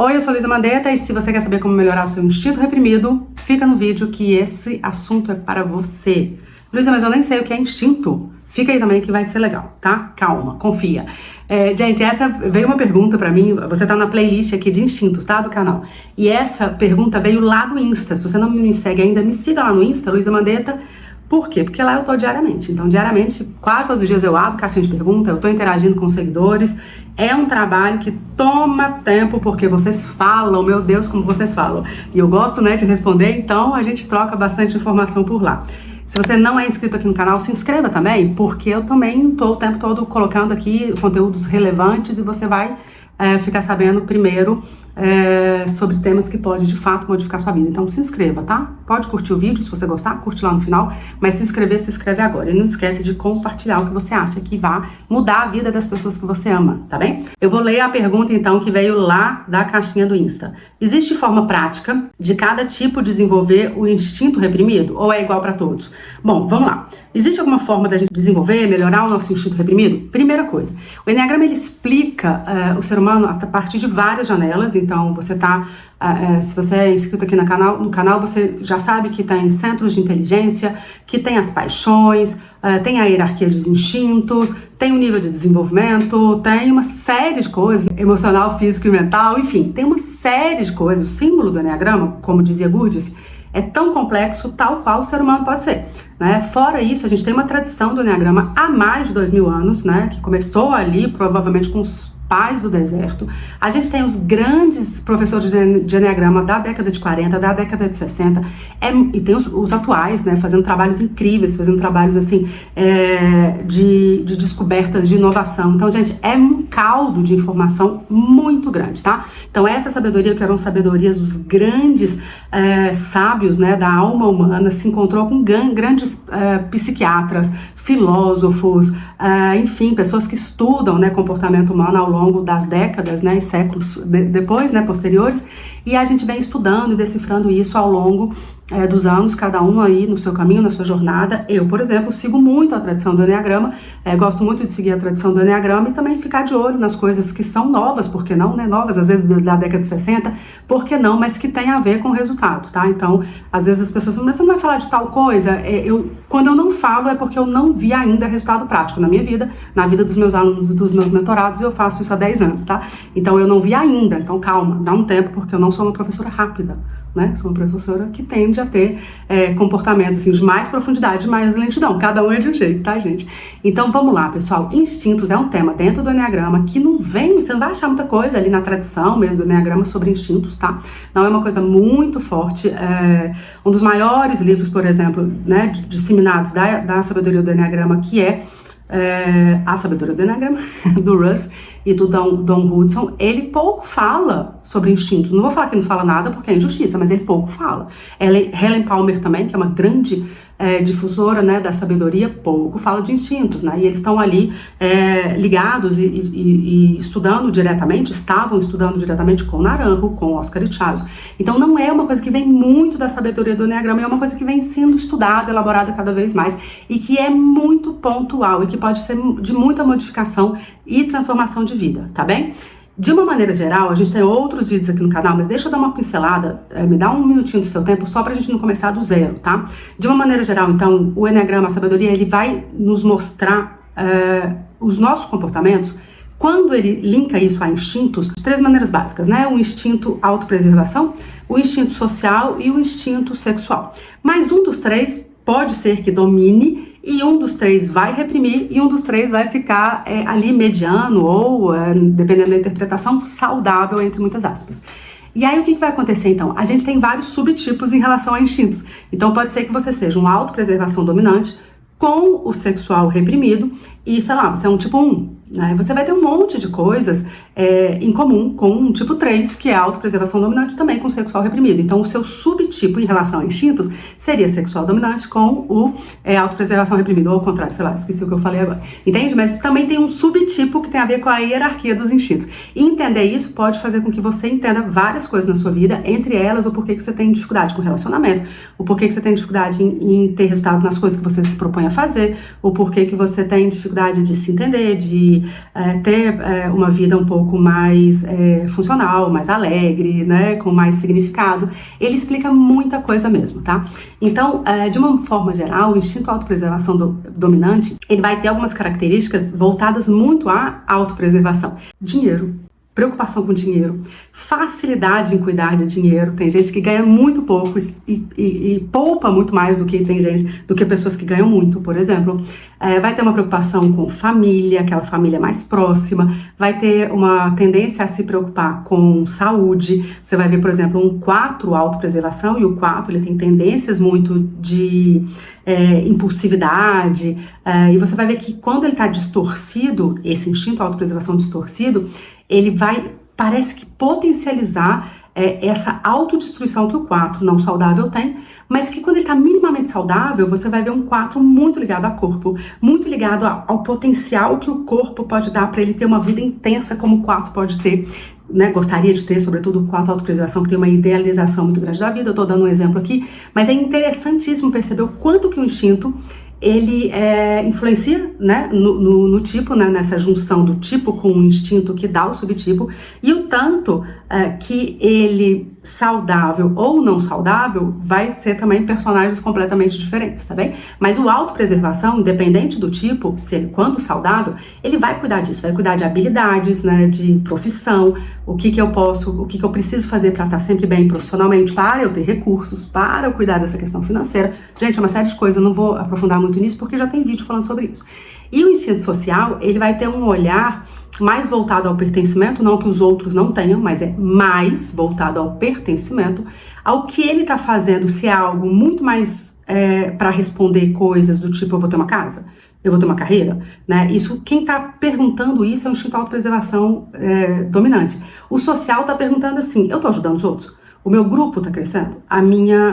Oi, eu sou Luísa Mandetta e se você quer saber como melhorar o seu instinto reprimido, fica no vídeo que esse assunto é para você. Luísa, mas eu nem sei o que é instinto. Fica aí também que vai ser legal, tá? Calma, confia. Gente, essa veio uma pergunta pra mim, você tá na playlist aqui de instintos, tá? Do canal. E essa pergunta veio lá do Insta. Se você não me segue ainda, me siga lá no Insta, Luísa Mandetta. Por quê? Porque lá eu tô diariamente. Então, diariamente, quase todos os dias eu abro caixinha de pergunta, eu tô interagindo com os seguidores. É um trabalho que toma tempo, porque vocês falam, meu Deus, como vocês falam. E eu gosto, né, de responder, então a gente troca bastante informação por lá. Se você não é inscrito aqui no canal, se inscreva também, porque eu também tô o tempo todo colocando aqui conteúdos relevantes e você vai ficar sabendo primeiro sobre temas que podem de fato modificar sua vida. Então se inscreva, tá? Pode curtir o vídeo se você gostar, curte lá no final, mas se inscreve agora. E não esquece de compartilhar o que você acha que vai mudar a vida das pessoas que você ama, tá bem? Eu vou ler a pergunta então que veio lá da caixinha do Insta. Existe forma prática de cada tipo desenvolver o instinto reprimido ou é igual para todos? Bom, vamos lá. Existe alguma forma da gente desenvolver, melhorar o nosso instinto reprimido? Primeira coisa, o Enneagrama ele explica o ser humano a partir de várias janelas. Então você se você é inscrito aqui no canal, você já sabe que tem centros de inteligência, que tem as paixões, tem a hierarquia dos instintos, tem o nível de desenvolvimento, tem uma série de coisas, emocional, físico e mental, enfim, tem uma série de coisas. O símbolo do Enneagrama, como dizia Gurdjieff, é tão complexo tal qual o ser humano pode ser, né? Fora isso, a gente tem uma tradição do Enneagrama há mais de 2000 anos, né? Que começou ali, provavelmente com os pais do deserto. A gente tem os grandes professores de Enneagrama da década de 40, da década de 60, e tem os atuais, né, fazendo trabalhos incríveis, fazendo trabalhos assim, de descobertas, de inovação. Então, gente, é um caldo de informação muito grande, tá? Então, essa sabedoria, que eram sabedorias dos grandes sábios, né, da alma humana, se encontrou com grandes psiquiatras, filósofos, enfim, pessoas que estudam, né, comportamento humano ao longo das décadas, né, e séculos depois, né, posteriores, e a gente vem estudando e decifrando isso ao longo dos anos, cada um aí no seu caminho, na sua jornada. Eu, por exemplo, sigo muito a tradição do Enneagrama, gosto muito de seguir a tradição do Enneagrama e também ficar de olho nas coisas que são novas, por que não, né, novas, às vezes da década de 60, por que não, mas que tem a ver com o resultado, tá? Então, às vezes as pessoas falam, mas você não vai falar de tal coisa? Quando eu não falo é porque eu não vi ainda resultado prático na minha vida, na vida dos meus alunos, dos meus mentorados, e eu faço isso há 10 anos, tá? Então eu não vi ainda, então calma, dá um tempo, porque eu não sou uma professora rápida, né? Sou uma professora que tende a ter comportamentos assim, de mais profundidade, de mais lentidão. Cada um é de um jeito, tá, gente? Então vamos lá, pessoal. Instintos é um tema dentro do Enneagrama que não vem, você não vai achar muita coisa ali na tradição mesmo do Enneagrama sobre instintos, tá? Não é uma coisa muito forte. Um dos maiores livros, por exemplo, né, disseminados da sabedoria do Enneagrama, que é A Sabedoria do Enneagrama, do Russ e do Don Hudson, ele pouco fala sobre instintos. Não vou falar que não fala nada porque é injustiça, mas ele pouco fala. Helen Palmer também, que é uma grande difusora, né, da sabedoria, pouco fala de instintos, né? E eles estão ali ligados e estudando diretamente, estavam estudando diretamente com Naranjo, com Oscar Ichazo. Então não é uma coisa que vem muito da sabedoria do Enneagrama, é uma coisa que vem sendo estudada, elaborada cada vez mais e que é muito pontual e que pode ser de muita modificação e transformação de vida, tá bem? De uma maneira geral, a gente tem outros vídeos aqui no canal, mas deixa eu dar uma pincelada, me dá um minutinho do seu tempo, só pra gente não começar do zero, tá? De uma maneira geral, então, o Enneagrama, a sabedoria, ele vai nos mostrar os nossos comportamentos, quando ele linka isso a instintos, de 3 maneiras básicas, né? O instinto autopreservação, o instinto social e o instinto sexual. Mas um dos 3 pode ser que domine, e um dos 3 vai reprimir e um dos 3 vai ficar ali mediano ou, dependendo da interpretação, saudável, entre muitas aspas. E aí o que vai acontecer então? A gente tem vários subtipos em relação a instintos. Então pode ser que você seja um autopreservação dominante com o sexual reprimido e, sei lá, você é um tipo 1. Né? Você vai ter um monte de coisas em comum com um tipo 3, que é a autopreservação dominante, também com o sexual reprimido. Então, o seu subtipo em relação a instintos seria sexual dominante com o autopreservação reprimida, ou ao contrário, sei lá, esqueci o que eu falei agora. Entende? Mas também tem um subtipo que tem a ver com a hierarquia dos instintos. E entender isso pode fazer com que você entenda várias coisas na sua vida, entre elas o porquê que você tem dificuldade com relacionamento, o porquê que você tem dificuldade em ter resultado nas coisas que você se propõe a fazer, o porquê que você tem dificuldade de se entender, de de ter uma vida um pouco mais funcional, mais alegre, né, com mais significado. Ele explica muita coisa mesmo, tá? Então, de uma forma geral, o instinto autopreservação dominante, ele vai ter algumas características voltadas muito à autopreservação. Dinheiro. Preocupação com dinheiro, facilidade em cuidar de dinheiro. Tem gente que ganha muito pouco e poupa muito mais do que pessoas que ganham muito, por exemplo. Vai ter uma preocupação com família, aquela família mais próxima. Vai ter uma tendência a se preocupar com saúde. Você vai ver, por exemplo, um 4 autopreservação, e o 4 ele tem tendências muito de impulsividade. E você vai ver que quando ele está distorcido, esse instinto autopreservação distorcido, ele vai, parece que potencializar essa autodestruição que o 4 não saudável tem, mas que quando ele está minimamente saudável, você vai ver um 4 muito ligado ao corpo, muito ligado ao potencial que o corpo pode dar para ele ter uma vida intensa como o 4 pode ter, né? Gostaria de ter, sobretudo o 4 autopreservação, que tem uma idealização muito grande da vida. Eu estou dando um exemplo aqui, mas é interessantíssimo perceber o quanto que o instinto ele influencia, né, no tipo, né, nessa junção do tipo com o instinto que dá o subtipo, e o tanto que ele, saudável ou não saudável, vai ser também personagens completamente diferentes, tá bem? Mas o autopreservação, independente do tipo, se ele, quando saudável, ele vai cuidar disso, vai cuidar de habilidades, né, de profissão, o que eu preciso fazer para estar sempre bem profissionalmente, para eu ter recursos, para eu cuidar dessa questão financeira. Gente, é uma série de coisas, eu não vou aprofundar muito nisso porque já tem vídeo falando sobre isso. E o instinto social, ele vai ter um olhar mais voltado ao pertencimento, não que os outros não tenham, mas é mais voltado ao pertencimento, ao que ele está fazendo, se é algo muito mais para responder coisas do tipo, eu vou ter uma casa, eu vou ter uma carreira, né? Isso, quem está perguntando isso é o instinto de autopreservação dominante. O social está perguntando assim, eu estou ajudando os outros? O meu grupo está crescendo?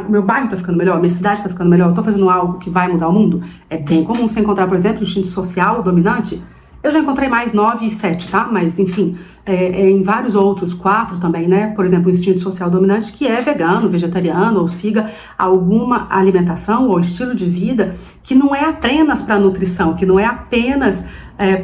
O meu bairro está ficando melhor? A minha cidade está ficando melhor? Eu estou fazendo algo que vai mudar o mundo? É bem comum você encontrar, por exemplo, o instinto social dominante. Eu já encontrei mais 9 e 7, tá? Mas, enfim, em vários outros, 4 também, né? Por exemplo, o instinto social dominante, que é vegano, vegetariano, ou siga alguma alimentação ou estilo de vida que não é apenas para nutrição, que não é apenas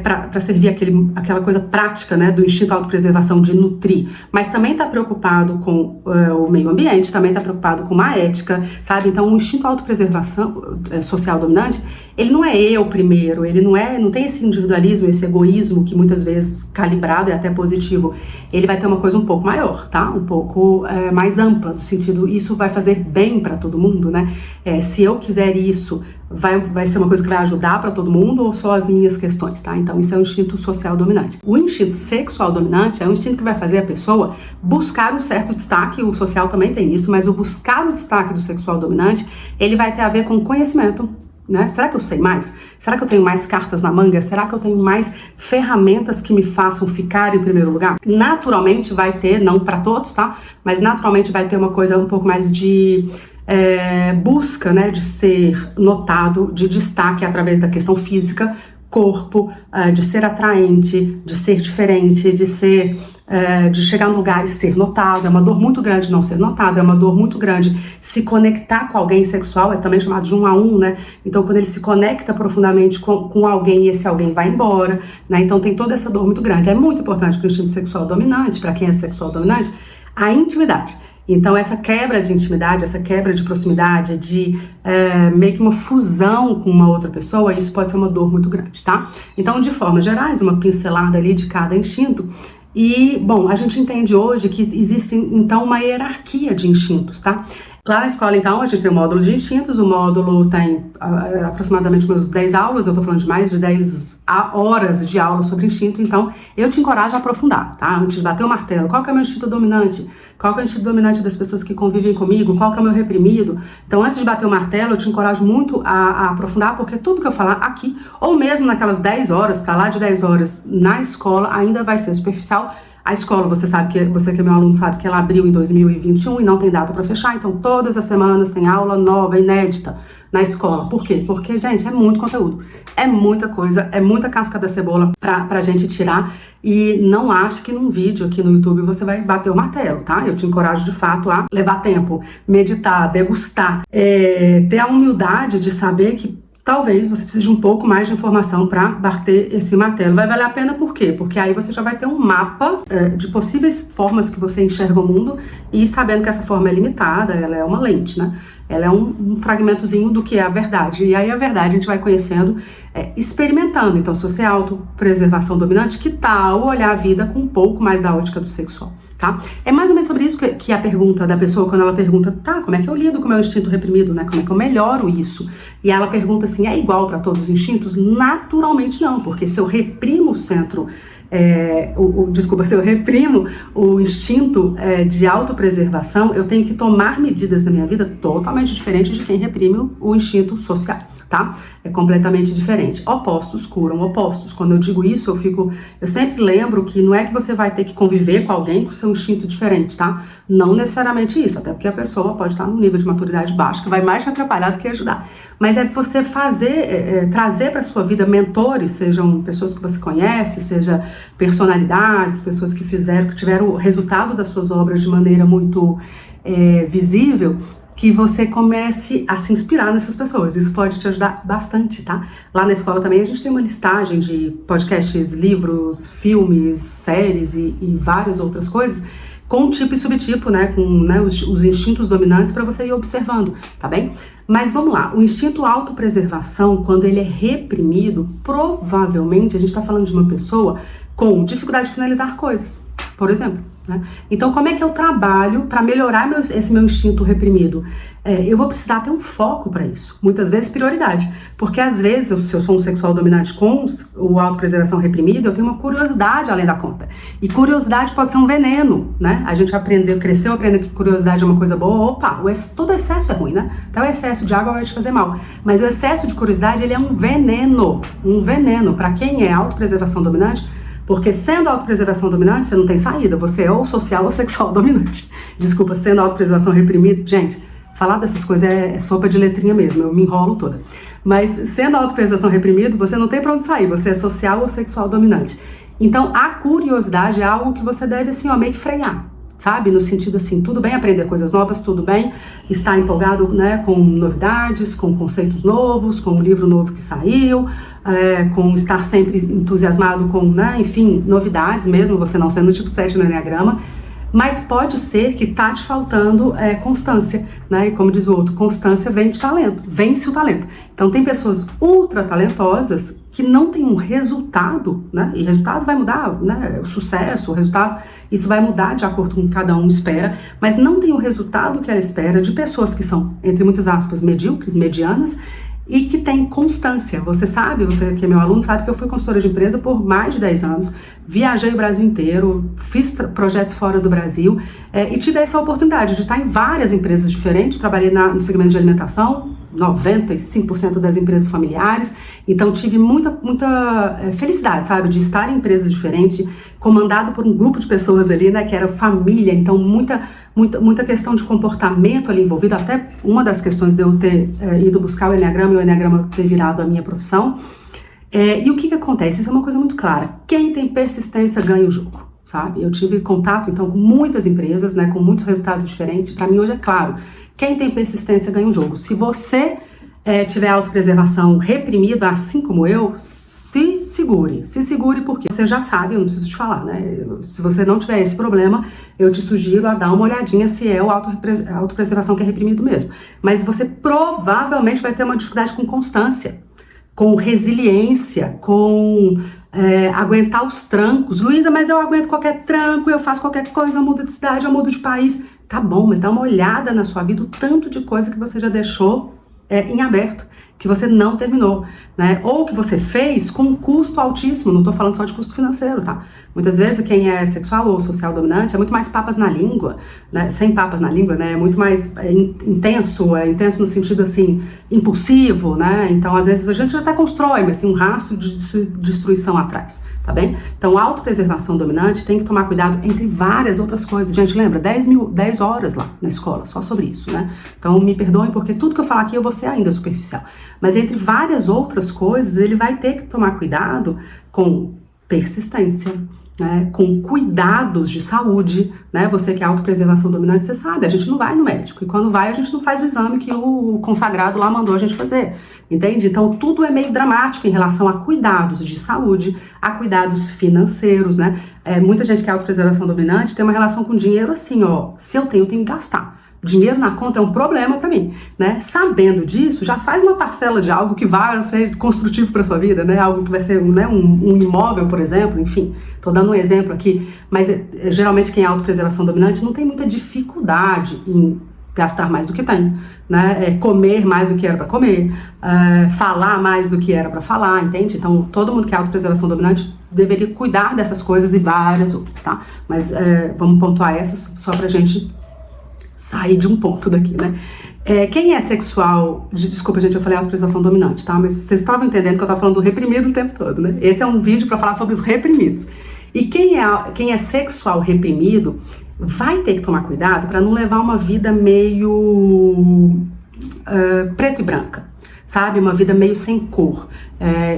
para servir aquela coisa prática, né, do instinto de autopreservação de nutrir, mas também está preocupado com o meio ambiente, também está preocupado com uma ética, sabe? Então, o instinto de autopreservação social dominante, ele não é eu primeiro, ele não tem esse individualismo, esse egoísmo que muitas vezes calibrado é até positivo. Ele vai ter uma coisa um pouco maior, tá? Um pouco mais ampla, no sentido, isso vai fazer bem para todo mundo, né? Se eu quiser isso, vai ser uma coisa que vai ajudar para todo mundo ou só as minhas questões, tá? Então isso é o instinto social dominante. O instinto sexual dominante é um instinto que vai fazer a pessoa buscar um certo destaque, o social também tem isso, mas o buscar o destaque do sexual dominante, ele vai ter a ver com conhecimento, né? Será que eu sei mais? Será que eu tenho mais cartas na manga? Será que eu tenho mais ferramentas que me façam ficar em primeiro lugar? Naturalmente vai ter, não para todos, tá? Mas naturalmente vai ter uma coisa um pouco mais de busca, né, de ser notado, de destaque através da questão física, corpo, de ser atraente, de ser diferente, de chegar no lugar e ser notado. É uma dor muito grande não ser notado, é uma dor muito grande se conectar com alguém sexual, é também chamado de 1 a 1, né? Então, quando ele se conecta profundamente com alguém e esse alguém vai embora, né? Então, tem toda essa dor muito grande. É muito importante para o instinto sexual dominante, para quem é sexual dominante, a intimidade. Então, essa quebra de intimidade, essa quebra de proximidade, de meio que uma fusão com uma outra pessoa, isso pode ser uma dor muito grande, tá? Então, de formas gerais, uma pincelada ali de cada instinto. E, bom, a gente entende hoje que existe, então, uma hierarquia de instintos, tá? Lá na escola, então, a gente tem o módulo de instintos, o módulo tem aproximadamente umas 10 aulas, eu tô falando de mais de 10 horas de aula sobre instinto, então eu te encorajo a aprofundar, tá? Antes de bater o martelo, qual que é o meu instinto dominante? Qual que é o instinto dominante das pessoas que convivem comigo? Qual que é o meu reprimido? Então, antes de bater o martelo, eu te encorajo muito a aprofundar, porque tudo que eu falar aqui, ou mesmo naquelas 10 horas, para lá de 10 horas na escola, ainda vai ser superficial. A escola, você que é meu aluno sabe que ela abriu em 2021 e não tem data para fechar, então todas as semanas tem aula nova, inédita na escola. Por quê? Porque, gente, é muito conteúdo, é muita coisa, é muita casca da cebola pra gente tirar, e não acho que num vídeo aqui no YouTube você vai bater o martelo, tá? Eu te encorajo de fato a levar tempo, meditar, degustar, ter a humildade de saber que talvez você precise de um pouco mais de informação para bater esse martelo. Vai valer a pena por quê? Porque aí você já vai ter um mapa de possíveis formas que você enxerga o mundo e sabendo que essa forma é limitada, ela é uma lente, né? Ela é um fragmentozinho do que é a verdade. E aí a verdade a gente vai conhecendo, experimentando. Então, se você é autopreservação dominante, que tal olhar a vida com um pouco mais da ótica do sexual? Tá? É mais ou menos sobre isso que a pergunta da pessoa, quando ela pergunta, tá, como é que eu lido com o meu instinto reprimido, né? Como é que eu melhoro isso? E ela pergunta assim, é igual para todos os instintos? Naturalmente não, porque se eu reprimo o centro, se eu reprimo o instinto de autopreservação, eu tenho que tomar medidas na minha vida totalmente diferentes de quem reprime o instinto social. Tá? É completamente diferente. Opostos curam opostos. Quando eu digo isso, eu sempre lembro que não é que você vai ter que conviver com alguém com seu instinto diferente, tá? Não necessariamente isso, até porque a pessoa pode estar num nível de maturidade baixo, que vai mais te atrapalhar do que ajudar. Mas é você trazer para sua vida mentores, sejam pessoas que você conhece, seja personalidades, pessoas que tiveram o resultado das suas obras de maneira muito visível, que você comece a se inspirar nessas pessoas. Isso pode te ajudar bastante, tá? Lá na escola também a gente tem uma listagem de podcasts, livros, filmes, séries e várias outras coisas, com tipo e subtipo, né? Com os instintos dominantes para você ir observando, tá bem? Mas vamos lá, o instinto autopreservação, quando ele é reprimido, provavelmente a gente está falando de uma pessoa com dificuldade de finalizar coisas, por exemplo. Né? Então, como é que eu trabalho para melhorar esse meu instinto reprimido? Eu vou precisar ter um foco para isso. Muitas vezes, prioridade. Porque, às vezes, se eu sou um sexual dominante com o autopreservação reprimido, eu tenho uma curiosidade além da conta. E curiosidade pode ser um veneno, né? A gente cresceu aprendendo que curiosidade é uma coisa boa. Opa, todo excesso é ruim, né? Então, o excesso de água vai te fazer mal. Mas o excesso de curiosidade, ele é um veneno. Um veneno. Para quem é autopreservação dominante, porque sendo autopreservação dominante, você não tem saída. Você é ou social ou sexual dominante. Desculpa, sendo autopreservação reprimida. Gente, falar dessas coisas é sopa de letrinha mesmo. Eu me enrolo toda. Mas sendo autopreservação reprimida, você não tem pra onde sair. Você é social ou sexual dominante. Então, a curiosidade é algo que você deve, assim, meio que frear. Sabe? No sentido assim, tudo bem aprender coisas novas, tudo bem estar empolgado, né, com novidades, com conceitos novos, com um livro novo que saiu, com estar sempre entusiasmado com, né, enfim, novidades, mesmo você não sendo tipo 7 no Enneagrama, mas pode ser que tá te faltando constância, né? E como diz o outro, constância vem de talento, vence o talento. Então tem pessoas ultra talentosas que não tem um resultado, né? E resultado vai mudar, né? O sucesso, o resultado, isso vai mudar de acordo com o que cada um espera, mas não tem o resultado que ela espera de pessoas que são, entre muitas aspas, medíocres, medianas, e que tem constância. Você sabe, você que é meu aluno, sabe que eu fui consultora de empresa por mais de 10 anos, viajei o Brasil inteiro, fiz projetos fora do Brasil e tive essa oportunidade de estar em várias empresas diferentes. Trabalhei no segmento de alimentação, 95% das empresas familiares, então tive muita felicidade, sabe, de estar em empresas diferentes, comandado por um grupo de pessoas ali, né, que era família, então muita questão de comportamento ali envolvida, até uma das questões de eu ter ido buscar o Enneagrama e o Enneagrama ter virado a minha profissão. E o que acontece? Isso é uma coisa muito clara, quem tem persistência ganha o jogo, sabe? Eu tive contato, então, com muitas empresas, né, com muitos resultados diferentes. Para mim hoje é claro, quem tem persistência ganha o jogo. Se você tiver autopreservação reprimida, assim como eu, se segure, porque você já sabe, eu não preciso te falar, né? Se você não tiver esse problema, eu te sugiro a dar uma olhadinha se é a autopreservação que é reprimido mesmo. Mas você provavelmente vai ter uma dificuldade com constância, com resiliência, com aguentar os trancos. Luísa, mas eu aguento qualquer tranco, eu faço qualquer coisa, eu mudo de cidade, eu mudo de país. Tá bom, mas dá uma olhada na sua vida, o tanto de coisa que você já deixou em aberto, que você não terminou, né? Ou que você fez com um custo altíssimo, não tô falando só de custo financeiro, tá? Muitas vezes quem é sexual ou social dominante é muito mais papas na língua, né? Sem papas na língua, né? É muito mais intenso no sentido assim, impulsivo, né? Então às vezes a gente até constrói, mas tem um rastro de destruição atrás, tá bem? Então a autopreservação dominante tem que tomar cuidado entre várias outras coisas. Gente, lembra, 10 horas lá na escola, só sobre isso, né? Então me perdoem porque tudo que eu falar aqui eu vou ser ainda superficial. Mas entre várias outras coisas, ele vai ter que tomar cuidado com persistência, né, com cuidados de saúde, né? Você que é autopreservação dominante, você sabe, a gente não vai no médico, e quando vai a gente não faz o exame que o consagrado lá mandou a gente fazer, entende? Então tudo é meio dramático em relação a cuidados de saúde, a cuidados financeiros, né? Muita gente que é autopreservação dominante tem uma relação com dinheiro assim, ó, se eu tenho que gastar. Dinheiro na conta é um problema para mim, né? Sabendo disso, já faz uma parcela de algo que vai ser construtivo para sua vida, né? Algo que vai ser, né, um imóvel, por exemplo, enfim. Tô dando um exemplo aqui, mas geralmente quem é autopreservação dominante não tem muita dificuldade em gastar mais do que tem, né? Comer mais do que era para comer, falar mais do que era para falar, entende? Então, todo mundo que é autopreservação dominante deveria cuidar dessas coisas e várias outras, tá? Mas vamos pontuar essas só pra gente sair de um ponto daqui, né? Quem é sexual... Desculpa, gente, eu falei autopreservação dominante, tá? Mas vocês estavam entendendo que eu tava falando do reprimido o tempo todo, né? Esse é um vídeo para falar sobre os reprimidos. E quem é sexual reprimido vai ter que tomar cuidado para não levar uma vida meio preto e branca, sabe? Uma vida meio sem cor.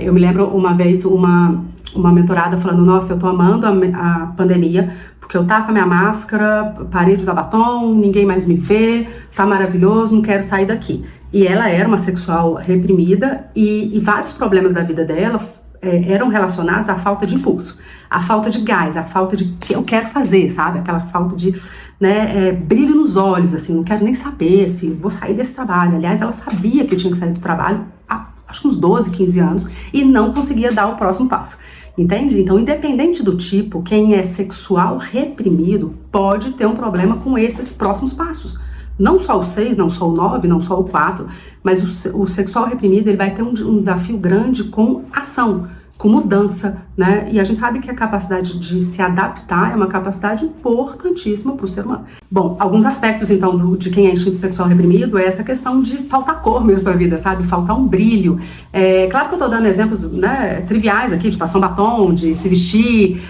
Eu me lembro uma vez uma mentorada falando, nossa, eu tô amando a pandemia, porque eu tava com a minha máscara, parei de usar batom, ninguém mais me vê, tá maravilhoso, não quero sair daqui. E ela era uma sexual reprimida e vários problemas da vida dela eram relacionados à falta de impulso, à falta de gás, à falta de que eu quero fazer, sabe? Aquela falta de, né, brilho nos olhos, assim, não quero nem saber se vou sair desse trabalho. Aliás, ela sabia que tinha que sair do trabalho há, acho que uns 12, 15 anos e não conseguia dar o próximo passo. Entende? Então, independente do tipo, quem é sexual reprimido pode ter um problema com esses próximos passos. Não só o 6, não só o 9, não só o 4, mas o sexual reprimido ele vai ter um desafio grande com ação, com mudança, né? E a gente sabe que a capacidade de se adaptar é uma capacidade importantíssima para o ser humano. Bom, alguns aspectos, então, de quem é instinto sexual reprimido é essa questão de faltar cor mesmo para a vida, sabe? Faltar um brilho. Claro que eu tô dando exemplos, né, triviais aqui, de passar um batom, de se vestir,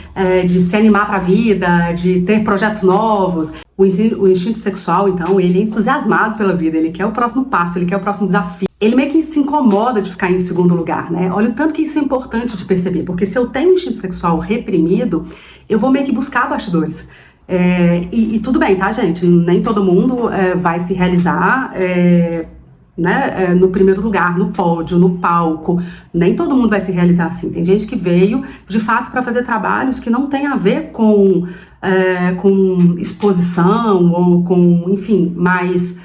de se animar para a vida, de ter projetos novos. O instinto sexual, então, ele é entusiasmado pela vida, ele quer o próximo passo, ele quer o próximo desafio. Ele meio que se incomoda de ficar em segundo lugar, né? Olha o tanto que isso é importante de perceber, porque se eu tenho um instinto sexual reprimido, eu vou meio que buscar bastidores. E tudo bem, tá, gente? Nem todo mundo vai se realizar né, no primeiro lugar, no pódio, no palco. Nem todo mundo vai se realizar assim. Tem gente que veio, de fato, para fazer trabalhos que não tem a ver com exposição ou com, enfim, mais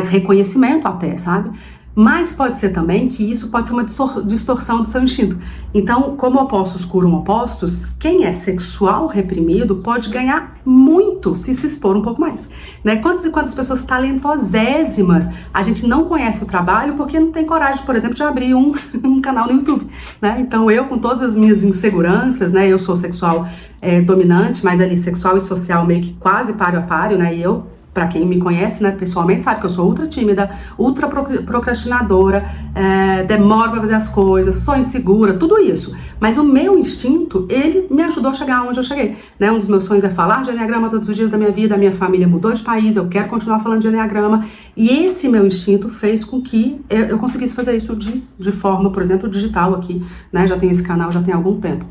reconhecimento até, sabe? Mas pode ser também que isso pode ser uma distorção do seu instinto. Então, como opostos curam opostos, quem é sexual reprimido pode ganhar muito se expor um pouco mais, né? Quantas e quantas pessoas talentosíssimas a gente não conhece o trabalho porque não tem coragem, por exemplo, de abrir um canal no YouTube, né? Então, eu com todas as minhas inseguranças, né? Eu sou sexual dominante, mas ali sexual e social meio que quase páreo a páreo, né? E eu, pra quem me conhece, né, pessoalmente, sabe que eu sou ultra tímida, ultra procrastinadora, demoro pra fazer as coisas, sou insegura, tudo isso. Mas o meu instinto, ele me ajudou a chegar onde eu cheguei, né? Um dos meus sonhos é falar de Enneagrama todos os dias da minha vida, a minha família mudou de país, eu quero continuar falando de Enneagrama, e esse meu instinto fez com que eu conseguisse fazer isso de forma, por exemplo, digital aqui, né? Já tenho esse canal, já tem algum tempo.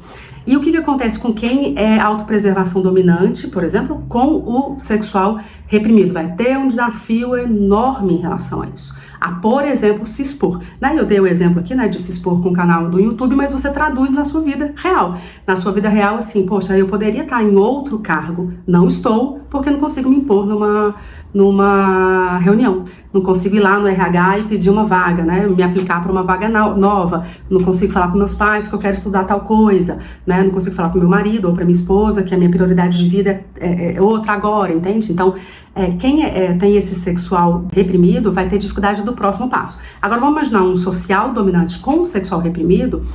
E o que acontece com quem é autopreservação dominante, por exemplo, com o sexual reprimido? Vai ter um desafio enorme em relação a isso. A, por exemplo, se expor. Né? Eu dei o exemplo aqui, né, de se expor com o canal do YouTube, mas você traduz na sua vida real. Na sua vida real, assim, poxa, eu poderia estar em outro cargo, não estou, porque não consigo me impor numa reunião. Não consigo ir lá no RH e pedir uma vaga, né? Me aplicar para uma vaga nova. Não consigo falar para meus pais que eu quero estudar tal coisa, né? Não consigo falar para meu marido ou para minha esposa que a minha prioridade de vida é outra agora, entende? Então, quem tem esse sexual reprimido vai ter dificuldade do próximo passo. Agora, vamos imaginar um social dominante com um sexual reprimido.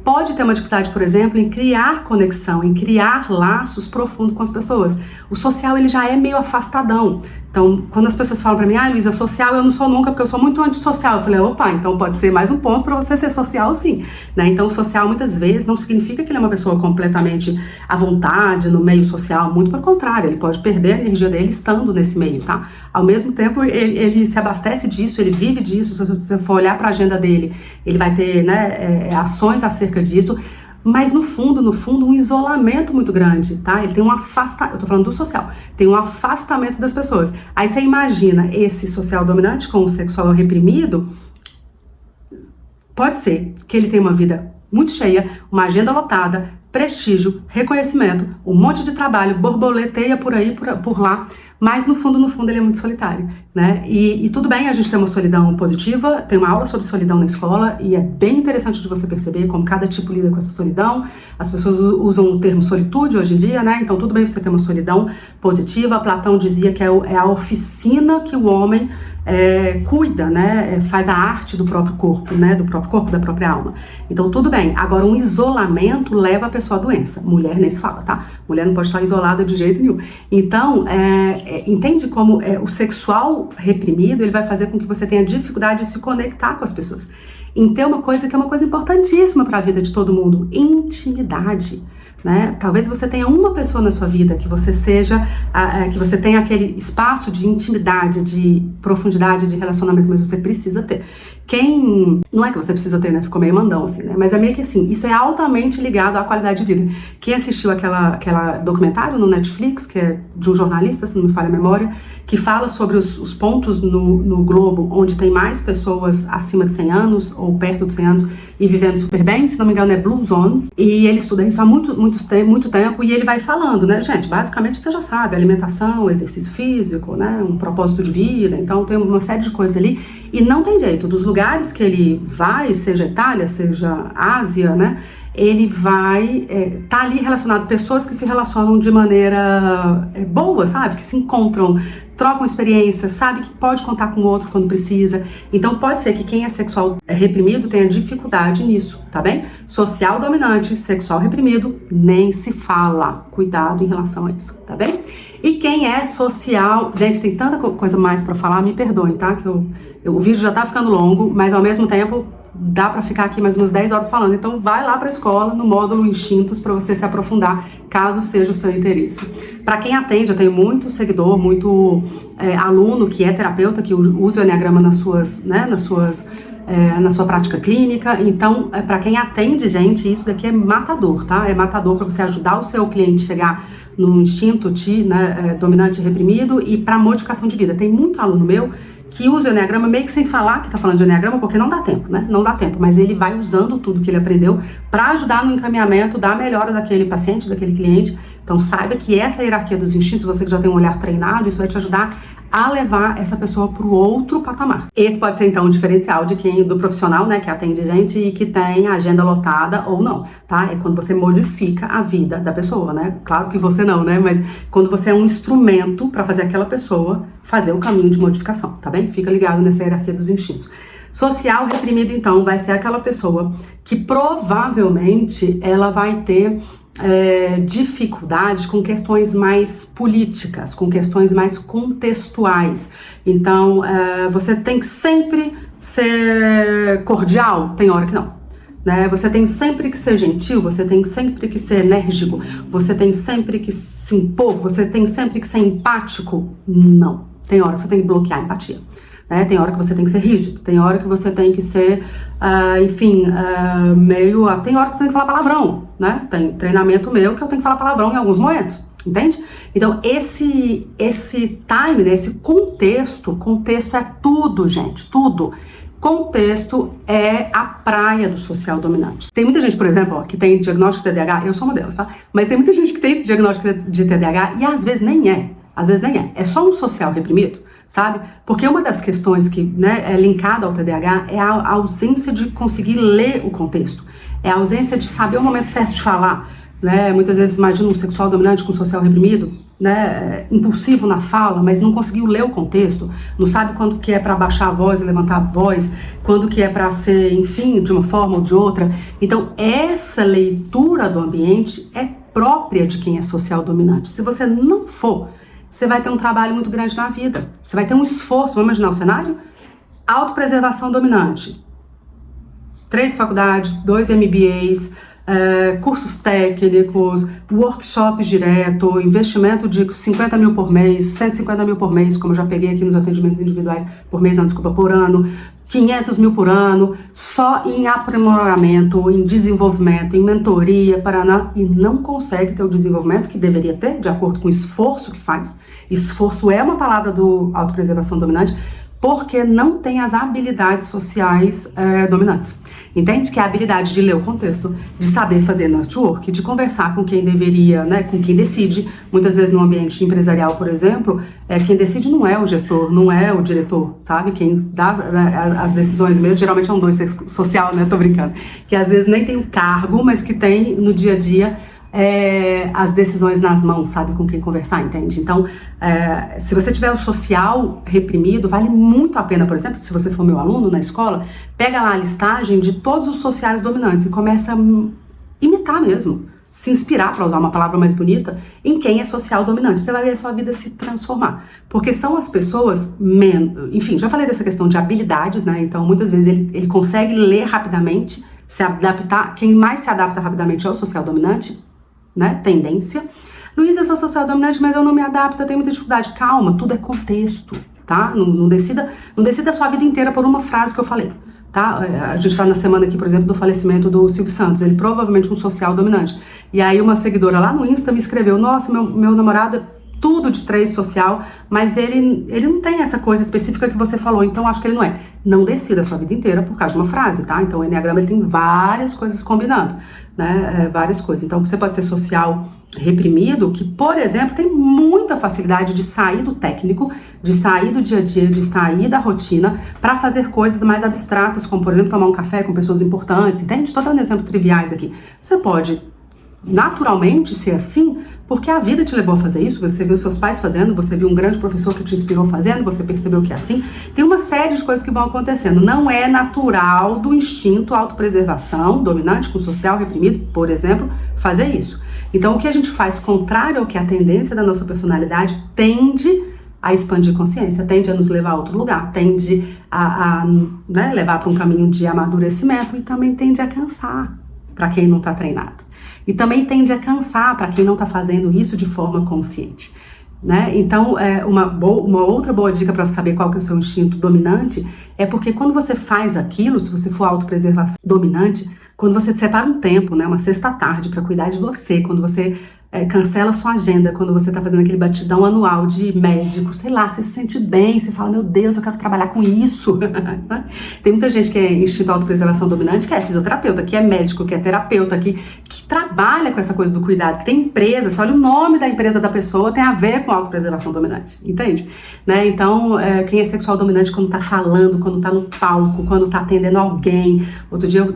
Pode ter uma dificuldade, por exemplo, em criar conexão, em criar laços profundos com as pessoas. O social, ele já é meio afastadão. Então, quando as pessoas falam pra mim, Luísa, social eu não sou nunca, porque eu sou muito antissocial. Eu falei, opa, então pode ser mais um ponto pra você ser social sim, né? Então, o social, muitas vezes, não significa que ele é uma pessoa completamente à vontade no meio social, muito pelo contrário, ele pode perder a energia dele estando nesse meio, tá? Ao mesmo tempo, ele se abastece disso, ele vive disso. Se você for olhar pra agenda dele, ele vai ter, né, ações acerca disso. mas no fundo, um isolamento muito grande, tá? Ele tem um afastamento, eu tô falando do social, tem um afastamento das pessoas. Aí você imagina esse social dominante com o sexual reprimido, pode ser que ele tenha uma vida muito cheia, uma agenda lotada, prestígio, reconhecimento, um monte de trabalho, borboleteia por aí, por lá, mas no fundo ele é muito solitário, né? E tudo bem a gente ter uma solidão positiva, tem uma aula sobre solidão na escola e é bem interessante de você perceber como cada tipo lida com essa solidão. As pessoas usam o termo solitude hoje em dia, né? Então tudo bem você ter uma solidão positiva. Platão dizia que é a oficina que o homem cuida, né? Faz a arte do próprio corpo, né? Do próprio corpo, da própria alma. Então tudo bem. Agora um isolamento leva a pessoa à doença. Mulher nem se fala, tá? Mulher não pode estar isolada de jeito nenhum. Então, entende como o sexual reprimido, ele vai fazer com que você tenha dificuldade de se conectar com as pessoas. Em ter uma coisa que é uma coisa importantíssima para a vida de todo mundo, intimidade. Né? Talvez você tenha uma pessoa na sua vida que você que você tenha aquele espaço de intimidade, de profundidade de relacionamento, mas você precisa ter. Não é que você precisa ter, né? Ficou meio mandão assim, né? Mas é meio que assim, isso é altamente ligado à qualidade de vida. Quem assistiu aquela documentário no Netflix, que é de um jornalista, se não me falha a memória, que fala sobre os pontos no globo onde tem mais pessoas acima de 100 anos ou perto de 100 anos e vivendo super bem, se não me engano é Blue Zones, e ele estuda isso há muito tempo, e ele vai falando, né, gente, basicamente você já sabe, alimentação, exercício físico, né, um propósito de vida, então tem uma série de coisas ali, e não tem jeito, dos lugares que ele vai, seja Itália, seja Ásia, né, ele vai tá ali relacionado, pessoas que se relacionam de maneira boa, sabe, que se encontram, trocam experiências, sabe que pode contar com o outro quando precisa. Então pode ser que quem é sexual reprimido tenha dificuldade nisso, tá bem? Social dominante, sexual reprimido, nem se fala. Cuidado em relação a isso, tá bem? E quem é social... Gente, tem tanta coisa mais pra falar, me perdoem, tá? Que o vídeo já tá ficando longo, mas ao mesmo tempo dá pra ficar aqui mais umas 10 horas falando. Então vai lá pra escola, no módulo Instintos, pra você se aprofundar, caso seja o seu interesse. Pra quem atende, eu tenho muito seguidor, muito aluno que é terapeuta, que usa o Enneagrama na sua prática clínica. Então, pra quem atende, gente, isso daqui é matador, tá? É matador pra você ajudar o seu cliente a chegar no instinto dominante e reprimido e pra modificação de vida. Tem muito aluno meu que usa o Enneagrama meio que sem falar que tá falando de Enneagrama, porque não dá tempo, né? Não dá tempo, mas ele vai usando tudo que ele aprendeu para ajudar no encaminhamento da melhora daquele paciente, daquele cliente. Então saiba que essa hierarquia dos instintos, você que já tem um olhar treinado, isso vai te ajudar a levar essa pessoa para o outro patamar. Esse pode ser então o diferencial do profissional, né, que atende gente e que tem agenda lotada ou não, tá? É quando você modifica a vida da pessoa, né? Claro que você não, né? Mas quando você é um instrumento para fazer aquela pessoa fazer o caminho de modificação, tá bem? Fica ligado nessa hierarquia dos instintos. Social reprimido, então, vai ser aquela pessoa que provavelmente ela vai ter dificuldade com questões mais políticas, com questões mais contextuais. Então, você tem que sempre ser cordial, tem hora que não. Né? Você tem sempre que ser gentil, você tem sempre que ser enérgico, você tem sempre que se impor, você tem sempre que ser empático. Não. Tem hora que você tem que bloquear a empatia. Né? Tem hora que você tem que ser rígido, tem hora que você tem que ser, tem hora que você tem que falar palavrão, né? Tem treinamento meu que eu tenho que falar palavrão em alguns momentos, entende? Então esse time, né, esse contexto é tudo, gente, tudo. Contexto é a praia do social dominante. Tem muita gente, por exemplo, que tem diagnóstico de TDAH, eu sou uma delas, tá? Mas tem muita gente que tem diagnóstico de TDAH e às vezes nem é. Às vezes nem é. É só um social reprimido, sabe? Porque uma das questões que, né, é linkada ao TDAH é a ausência de conseguir ler o contexto. É a ausência de saber o momento certo de falar, né? Muitas vezes imagina um sexual dominante com social reprimido, né, impulsivo na fala, mas não conseguiu ler o contexto, não sabe quando que é para baixar a voz e levantar a voz, quando que é para ser, enfim, de uma forma ou de outra. Então, essa leitura do ambiente é própria de quem é social dominante. Se você não for, você vai ter um trabalho muito grande na vida. Você vai ter um esforço, vamos imaginar o cenário? Autopreservação dominante. 3 faculdades, 2 MBAs, cursos técnicos, workshops direto, investimento de 50 mil por mês, 150 mil por mês, como eu já peguei aqui nos atendimentos individuais por mês, não, desculpa, por ano, 500 mil por ano, só em aprimoramento, em desenvolvimento, em mentoria, Paraná, e não consegue ter o desenvolvimento que deveria ter, de acordo com o esforço que faz. Esforço é uma palavra do autopreservação dominante, porque não tem as habilidades sociais dominantes. Entende? Que é a habilidade de ler o contexto, de saber fazer network, de conversar com quem deveria, né, com quem decide. Muitas vezes no ambiente empresarial, por exemplo, quem decide não é o gestor, não é o diretor, sabe? Quem dá as decisões mesmo, geralmente é um dois social, né? Tô brincando. Que às vezes nem tem o cargo, mas que tem no dia a dia as decisões nas mãos, sabe com quem conversar, entende? Então, se você tiver o social reprimido, vale muito a pena, por exemplo, se você for meu aluno na escola, pega lá a listagem de todos os sociais dominantes e começa a imitar mesmo, se inspirar, para usar uma palavra mais bonita, em quem é social dominante. Você vai ver a sua vida se transformar, porque são as pessoas menos, enfim, já falei dessa questão de habilidades, né? Então, muitas vezes ele consegue ler rapidamente, se adaptar. Quem mais se adapta rapidamente é o social dominante, né? Tendência. Luísa, eu sou social dominante, mas eu não me adapto, eu tenho muita dificuldade. Calma, tudo é contexto, tá? Não decida a sua vida inteira por uma frase que eu falei, tá? A gente tá na semana aqui, por exemplo, do falecimento do Silvio Santos, ele provavelmente um social dominante. E aí uma seguidora lá no Insta me escreveu, nossa, meu namorado é tudo de 3 social, mas ele não tem essa coisa específica que você falou, então acho que ele não é. Não decida a sua vida inteira por causa de uma frase, tá? Então o Enneagrama ele tem várias coisas combinando, né? Várias coisas. Então você pode ser social reprimido, que, por exemplo, tem muita facilidade de sair do técnico, de sair do dia a dia, de sair da rotina, para fazer coisas mais abstratas, como, por exemplo, tomar um café com pessoas importantes, entende? Estou dando exemplos triviais aqui. Você pode naturalmente ser assim, porque a vida te levou a fazer isso, você viu seus pais fazendo, você viu um grande professor que te inspirou fazendo, você percebeu que é assim. Tem uma série de coisas que vão acontecendo. Não é natural do instinto autopreservação, dominante com social reprimido, por exemplo, fazer isso. Então o que a gente faz contrário ao que a tendência da nossa personalidade tende a expandir consciência, tende a nos levar a outro lugar, tende a né, levar para um caminho de amadurecimento e também tende a cansar para quem não está treinado. E também tende a cansar para quem não está fazendo isso de forma consciente, né? Então, uma outra boa dica para saber qual que é o seu instinto dominante é porque quando você faz aquilo, se você for autopreservação dominante, quando você separa um tempo, né, uma sexta-tarde para cuidar de você, quando você cancela a sua agenda, quando você está fazendo aquele batidão anual de médico, sei lá, você se sente bem, você fala, meu Deus, eu quero trabalhar com isso. Tem muita gente que é instinto autopreservação dominante, que é fisioterapeuta, que é médico, que é terapeuta, que trabalha com essa coisa do cuidado, que tem empresa, você olha o nome da empresa da pessoa, tem a ver com autopreservação dominante, entende? Né? Então, quem é sexual dominante quando tá falando, quando tá no palco, quando tá atendendo alguém. Outro dia eu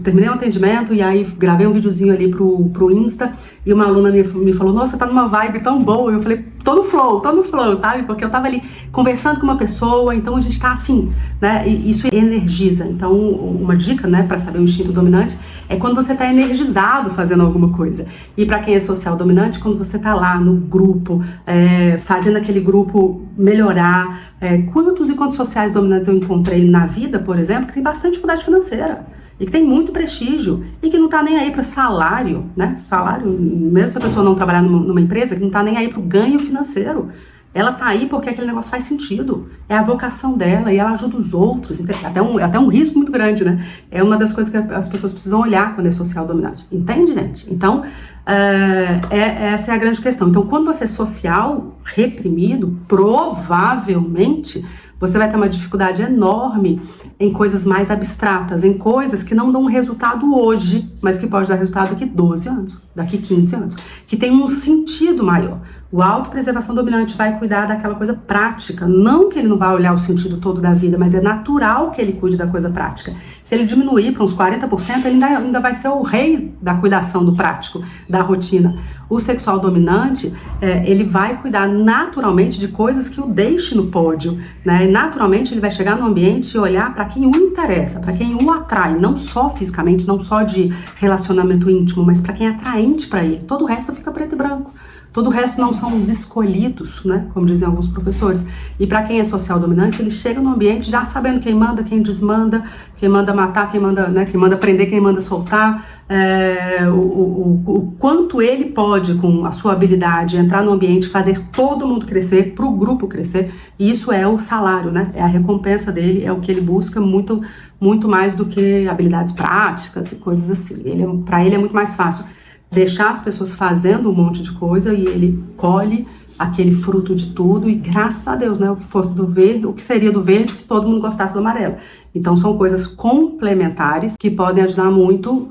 terminei um atendimento e aí gravei um videozinho ali pro Insta e uma aluna me falou, nossa, tá numa vibe tão boa. Eu falei, tô no flow, sabe? Porque eu tava ali conversando com uma pessoa, então a gente tá assim, né? E isso energiza. Então, uma dica, né, pra saber o instinto dominante é quando você tá energizado fazendo alguma coisa. E pra quem é social dominante, quando você tá lá no grupo, fazendo aquele grupo melhorar. Quantos e quantos sociais dominantes eu encontrei na vida, por exemplo, que tem bastante dificuldade financeira e que tem muito prestígio e que não tá nem aí para salário, né? Salário, mesmo se a pessoa não trabalhar numa empresa, que não tá nem aí para o ganho financeiro. Ela tá aí porque aquele negócio faz sentido. É a vocação dela e ela ajuda os outros. Até um risco muito grande, né? É uma das coisas que as pessoas precisam olhar quando é social dominante. Entende, gente? Então, essa é a grande questão. Então, quando você é social reprimido, provavelmente você vai ter uma dificuldade enorme em coisas mais abstratas, em coisas que não dão resultado hoje, mas que pode dar resultado daqui 12 anos, daqui 15 anos, que tem um sentido maior. O autopreservação dominante vai cuidar daquela coisa prática, não que ele não vai olhar o sentido todo da vida, mas é natural que ele cuide da coisa prática. Se ele diminuir para uns 40%, ele ainda vai ser o rei da cuidação do prático, da rotina. O sexual dominante, ele vai cuidar naturalmente de coisas que o deixe no pódio, né? E naturalmente ele vai chegar no ambiente e olhar para quem o interessa, para quem o atrai, não só fisicamente, não só de relacionamento íntimo, mas para quem é atraente para ele. Todo o resto fica preto e branco. Todo o resto não são os escolhidos, né? Como dizem alguns professores. E para quem é social dominante, ele chega no ambiente já sabendo quem manda, quem desmanda, quem manda matar, quem manda, né? Quem manda prender, quem manda soltar, o quanto ele pode, com a sua habilidade, entrar no ambiente, fazer todo mundo crescer, para o grupo crescer. E isso é o salário, né? É a recompensa dele, é o que ele busca muito, muito mais do que habilidades práticas e coisas assim. Para ele é muito mais fácil deixar as pessoas fazendo um monte de coisa e ele colhe aquele fruto de tudo e graças a Deus, né, o que fosse do verde, o que seria do verde se todo mundo gostasse do amarelo. Então são coisas complementares que podem ajudar muito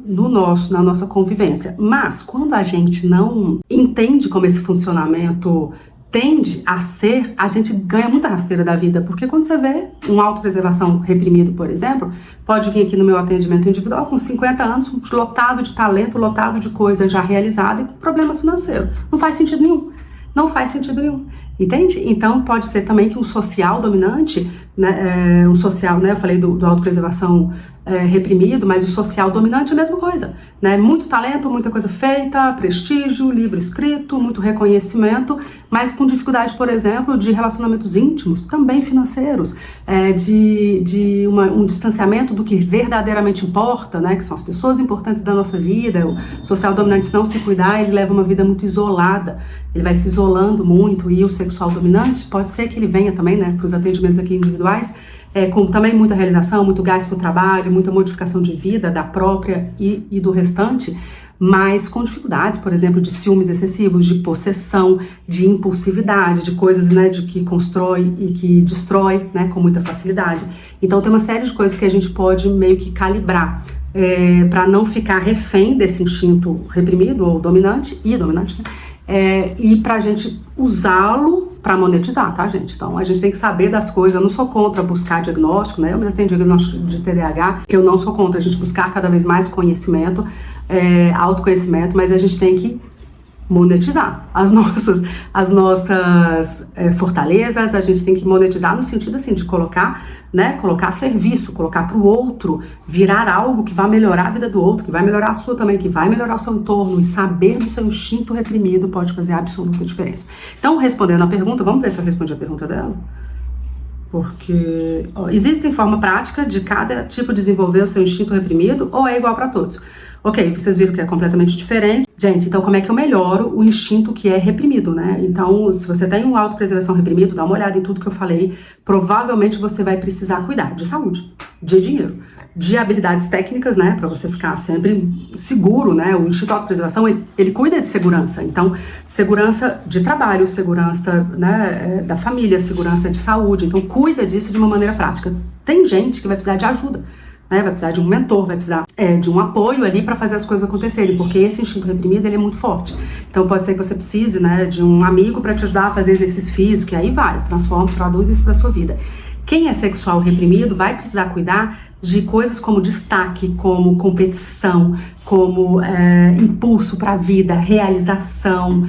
na nossa convivência. Mas quando a gente não entende como esse funcionamento tende a ser, a gente ganha muita rasteira da vida, porque quando você vê um autopreservação reprimido, por exemplo, pode vir aqui no meu atendimento individual com 50 anos, lotado de talento, lotado de coisa já realizada e com problema financeiro. Não faz sentido nenhum. Não faz sentido nenhum. Entende? Então pode ser também que um social dominante, né, um social, né, eu falei do autopreservação reprimido, mas o social dominante é a mesma coisa, né? Muito talento, muita coisa feita, prestígio, livro escrito, muito reconhecimento, mas com dificuldade, por exemplo, de relacionamentos íntimos, também financeiros, um distanciamento do que verdadeiramente importa, né? Que são as pessoas importantes da nossa vida. O social dominante, se não se cuidar, ele leva uma vida muito isolada, ele vai se isolando muito, e o sexual dominante pode ser que ele venha também, né, para os atendimentos aqui individuais, com também muita realização, muito gás para o trabalho, muita modificação de vida da própria e do restante, mas com dificuldades, por exemplo, de ciúmes excessivos, de possessão, de impulsividade, de coisas, né, de que constrói e que destrói, né, com muita facilidade. Então tem uma série de coisas que a gente pode meio que calibrar para não ficar refém desse instinto reprimido ou dominante, né? E pra gente usá-lo para monetizar, tá, gente? Então a gente tem que saber das coisas. Eu não sou contra buscar diagnóstico, né? Eu mesmo tenho diagnóstico de TDAH. Eu não sou contra a gente buscar cada vez mais conhecimento, autoconhecimento, mas a gente tem que monetizar as nossas fortalezas. A gente tem que monetizar no sentido assim de colocar, né, colocar a serviço, colocar para o outro, virar algo que vai melhorar a vida do outro, que vai melhorar a sua também, que vai melhorar o seu entorno, e saber do seu instinto reprimido pode fazer absoluta diferença. Então, respondendo a pergunta, vamos ver se eu respondi a pergunta dela. Porque existe forma prática de cada tipo desenvolver o seu instinto reprimido ou é igual para todos? Ok, vocês viram que é completamente diferente. Gente, então como é que eu melhoro o instinto que é reprimido, né? Então, se você tem um autopreservação reprimido, dá uma olhada em tudo que eu falei. Provavelmente você vai precisar cuidar de saúde, de dinheiro, de habilidades técnicas, né? Pra você ficar sempre seguro, né? O instinto de autopreservação, ele cuida de segurança. Então, segurança de trabalho, segurança, né, da família, segurança de saúde. Então, cuida disso de uma maneira prática. Tem gente que vai precisar de ajuda, né? Vai precisar de um mentor, vai precisar de um apoio ali para fazer as coisas acontecerem, porque esse instinto reprimido, ele é muito forte. Então pode ser que você precise, né, de um amigo para te ajudar a fazer exercício físico, e aí traduz isso para sua vida. Quem é sexual reprimido vai precisar cuidar de coisas como destaque, como competição, como impulso para a vida, realização,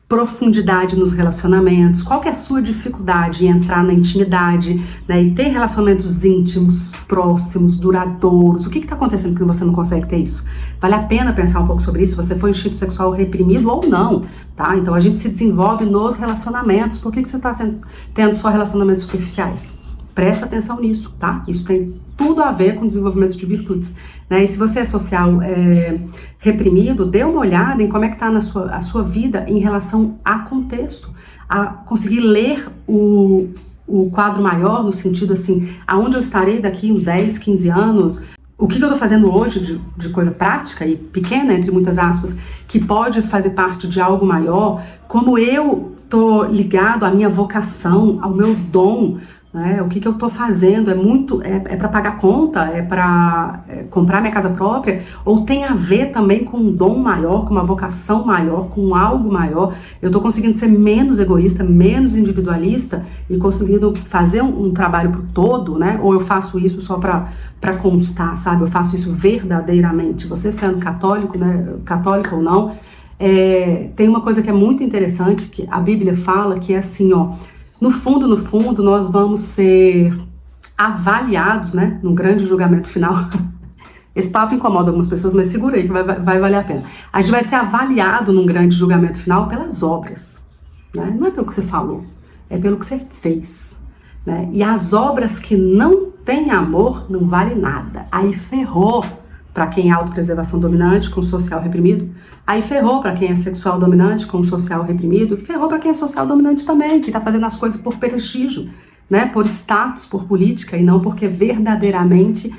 profundidade nos relacionamentos. Qual que é a sua dificuldade em entrar na intimidade, né, e ter relacionamentos íntimos, próximos, duradouros? O que está acontecendo que você não consegue ter isso? Vale a pena pensar um pouco sobre isso, você foi instinto sexual reprimido ou não, tá? Então a gente se desenvolve nos relacionamentos. Por que você está tendo só relacionamentos superficiais? Presta atenção nisso, tá? Isso tem tudo a ver com desenvolvimento de virtudes, né? E se você é social reprimido, dê uma olhada em como é que está a sua vida em relação a contexto, a conseguir ler o quadro maior, no sentido assim, aonde eu estarei daqui uns 10, 15 anos, o que eu estou fazendo hoje de coisa prática e pequena, entre muitas aspas, que pode fazer parte de algo maior, como eu estou ligado à minha vocação, ao meu dom, né? O que eu estou fazendo é para pagar conta, é para comprar minha casa própria, ou tem a ver também com um dom maior, com uma vocação maior, com algo maior? Eu estou conseguindo ser menos egoísta, menos individualista e conseguindo fazer um trabalho pro todo, né? Ou eu faço isso só para constar, sabe? Eu faço isso verdadeiramente. Você sendo católico, né? Católico ou não, tem uma coisa que é muito interessante, que a Bíblia fala, que é assim, ó, no fundo, nós vamos ser avaliados, né, num grande julgamento final. Esse papo incomoda algumas pessoas, mas segura aí que vai valer a pena. A gente vai ser avaliado num grande julgamento final pelas obras, né? Não é pelo que você falou, é pelo que você fez, né? E as obras que não têm amor não valem nada. Aí ferrou para quem é autopreservação dominante com social reprimido. Aí ferrou para quem é sexual dominante com social reprimido. Ferrou para quem é social dominante também, que está fazendo as coisas por prestígio, né? Por status, por política, e não porque verdadeiramente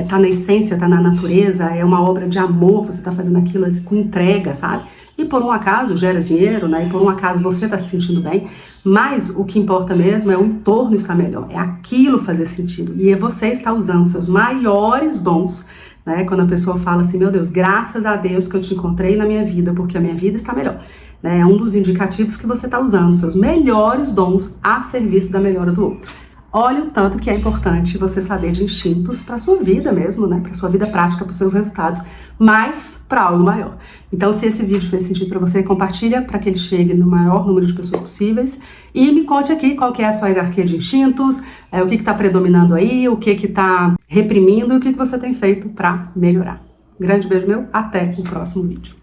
tá na essência, tá na natureza, é uma obra de amor, você tá fazendo aquilo com entrega, sabe? E por um acaso gera dinheiro, né? E por um acaso você tá se sentindo bem, mas o que importa mesmo é o entorno estar melhor, é aquilo fazer sentido, e é você estar usando seus maiores dons, né? Quando a pessoa fala assim, meu Deus, graças a Deus que eu te encontrei na minha vida, porque a minha vida está melhor, né? É um dos indicativos que você tá usando seus melhores dons a serviço da melhora do outro. Olha o tanto que é importante você saber de instintos para sua vida mesmo, né? Para sua vida prática, para os seus resultados, mas para algo maior. Então, se esse vídeo fez sentido para você, compartilha para que ele chegue no maior número de pessoas possíveis e me conte aqui qual que é a sua hierarquia de instintos, o que está predominando aí, o que está reprimindo e o que você tem feito para melhorar. Grande beijo meu, até o próximo vídeo.